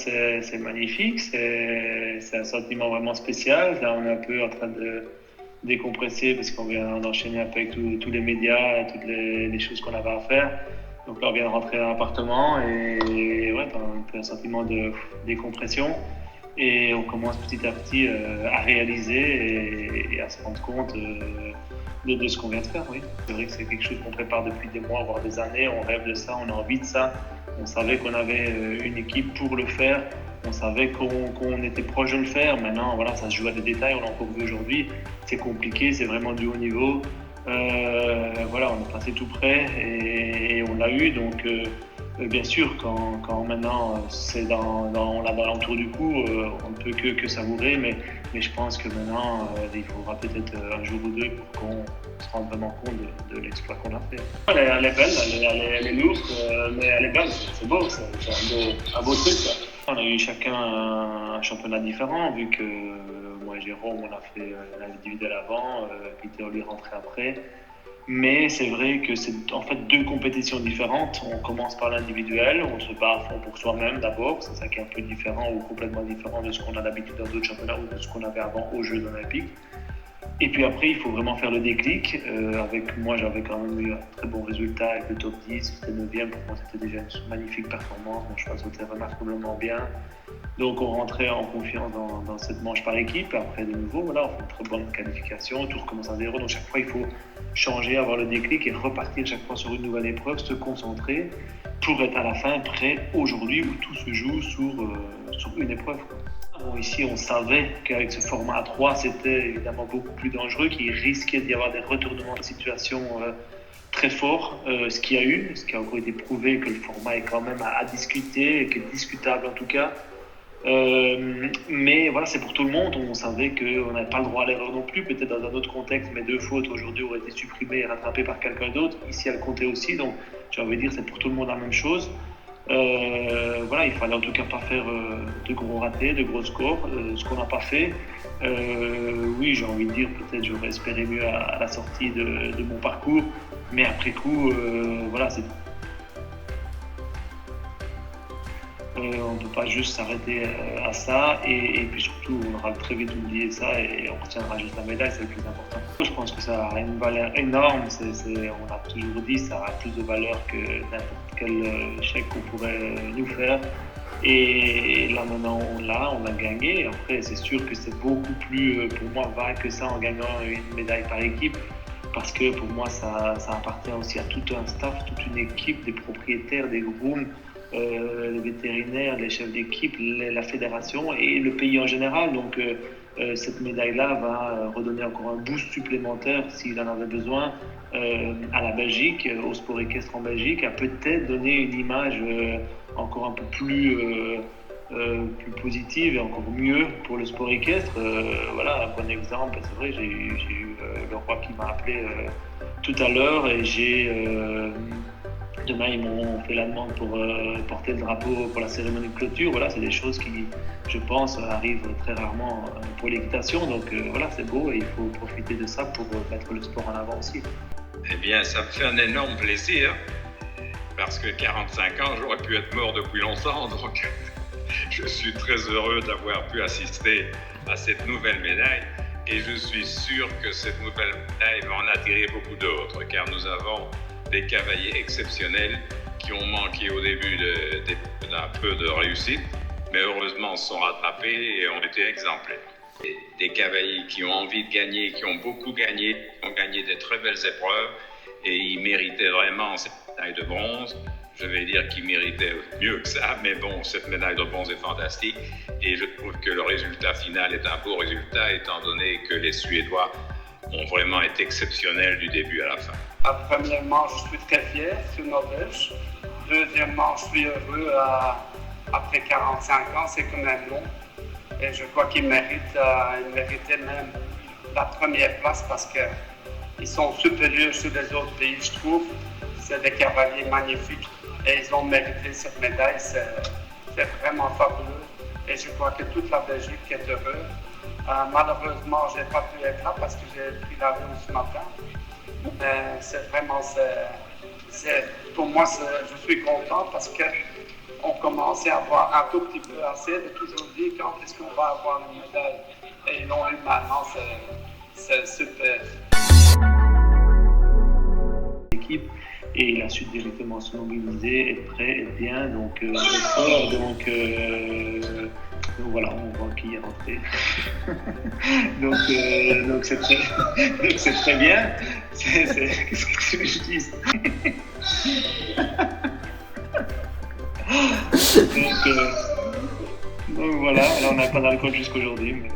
c'est magnifique, c'est un sentiment vraiment spécial. Là, on est un peu en train de décompresser parce qu'on vient d'enchaîner un peu avec tous les médias et toutes les choses qu'on avait à faire. Donc là, on vient de rentrer dans l'appartement et ouais, t'as un peu un sentiment de décompression. Et on commence petit à petit à réaliser et à se rendre compte de ce qu'on vient de faire. Oui. C'est vrai que c'est quelque chose qu'on prépare depuis des mois, voire des années. On rêve de ça, on a envie de ça. On savait qu'on avait une équipe pour le faire. On savait qu'on était proche de le faire. Maintenant, voilà, ça se joue à des détails. On l'a encore vu aujourd'hui. C'est compliqué, c'est vraiment du haut niveau. Voilà, on est passé tout près et on l'a eu. Donc, bien sûr, quand maintenant on l'a dans l'entour du cou, on ne peut que savourer, mais je pense que maintenant il faudra peut-être un jour ou deux pour qu'on se rende vraiment compte de l'exploit qu'on a fait. Elle est belle, elle est lourde, mais elle est belle, c'est beau, c'est un beau truc. Ça. On a eu chacun un championnat différent, vu que moi et Jérôme, on a fait l'individuel avant, Peter lui est rentré après. Mais c'est vrai que c'est en fait deux compétitions différentes. On commence par l'individuel, on se bat à fond pour soi-même d'abord, c'est ça qui est un peu différent ou complètement différent de ce qu'on a d'habitude dans d'autres championnats ou de ce qu'on avait avant aux Jeux Olympiques. Et puis après, il faut vraiment faire le déclic. Avec moi, j'avais quand même eu un très bon résultat avec le top 10, c'était 9e. Pour moi, c'était déjà une magnifique performance. Mon choix sautait remarquablement bien. Donc, on rentrait en confiance dans cette manche par équipe. Après, de nouveau, voilà, on fait une très bonne qualification. Tout recommence à zéro. Donc, chaque fois, il faut changer, avoir le déclic et repartir chaque fois sur une nouvelle épreuve, se concentrer pour être à la fin prêt aujourd'hui où tout se joue sur une épreuve. Bon, ici, on savait qu'avec ce format 3, c'était évidemment beaucoup plus dangereux, qu'il risquait d'y avoir des retournements de situation très forts, ce qu'il y a eu, ce qui a encore été prouvé que le format est quand même à discuter, et qui est discutable en tout cas. Mais voilà, c'est pour tout le monde. On savait qu'on n'avait pas le droit à l'erreur non plus. Peut-être dans un autre contexte, mais 2 fautes aujourd'hui auraient été supprimées et rattrapées par quelqu'un d'autre. Ici, elles comptaient aussi. Donc, j'ai envie de dire, c'est pour tout le monde la même chose. Voilà, il fallait en tout cas pas faire de gros ratés, de gros scores. Ce qu'on n'a pas fait, oui, j'ai envie de dire, peut-être j'aurais espéré mieux à la sortie de mon parcours. Mais après coup, voilà, c'est on ne peut pas juste s'arrêter à ça et puis surtout on aura très vite oublié ça et on retiendra juste la médaille, c'est le plus important. Je pense que ça a une valeur énorme, on a toujours dit ça a plus de valeur que n'importe quel chèque qu'on pourrait nous faire et là maintenant on l'a gagné. Après c'est sûr que c'est beaucoup plus pour moi vague que ça en gagnant une médaille par équipe. Parce que pour moi, ça appartient aussi à tout un staff, toute une équipe, des propriétaires, des grooms, les vétérinaires, les chefs d'équipe, la fédération et le pays en général. Donc cette médaille-là va redonner encore un boost supplémentaire s'il en avait besoin à la Belgique, au sport équestre en Belgique, à peut-être donner une image encore un peu plus positive et encore mieux pour le sport équestre. Voilà, un bon exemple, c'est vrai, j'ai eu le roi qui m'a appelé tout à l'heure et demain, ils m'ont fait la demande pour porter le drapeau pour la cérémonie de clôture. Voilà, c'est des choses qui, je pense, arrivent très rarement pour l'équitation. Donc voilà, c'est beau et il faut profiter de ça pour mettre le sport en avant aussi. Eh bien, ça me fait un énorme plaisir parce que 45 ans, j'aurais pu être mort depuis longtemps. Donc je suis très heureux d'avoir pu assister à cette nouvelle médaille. Et je suis sûr que cette nouvelle médaille va en attirer beaucoup d'autres, car nous avons des cavaliers exceptionnels qui ont manqué au début d'un peu de réussite, mais heureusement se sont rattrapés et ont été exemplaires. Des cavaliers qui ont envie de gagner, qui ont beaucoup gagné, qui ont gagné des très belles épreuves et ils méritaient vraiment cette médaille de bronze. Je vais dire qu'ils méritaient mieux que ça, mais bon, cette médaille de bronze est fantastique et je trouve que le résultat final est un beau résultat étant donné que les Suédois ont vraiment été exceptionnels du début à la fin. Premièrement, je suis très fier sur Norvège. Deuxièmement, je suis heureux après 45 ans, c'est quand même long. Et je crois qu'ils méritaient même la première place parce qu'ils sont supérieurs sur les autres pays, je trouve. C'est des cavaliers magnifiques et ils ont mérité cette médaille. C'est vraiment fabuleux. Et je crois que toute la Belgique est heureuse. Malheureusement, je n'ai pas pu être là parce que j'ai pris l'avion ce matin. Mais c'est vraiment, pour moi, je suis content parce que on commençait à avoir un tout petit peu assez, de toujours dire quand est-ce qu'on va avoir une médaille. Et ils l'ont eu maintenant, c'est super. L'équipe, et il a su directement se mobiliser, être prêt, être bien, donc être fort, donc voilà, on voit qui est rentré. donc c'est très bien. Qu'est-ce que je dis? Donc voilà, alors on n'a pas d'alcool jusqu'aujourd'hui. Mais...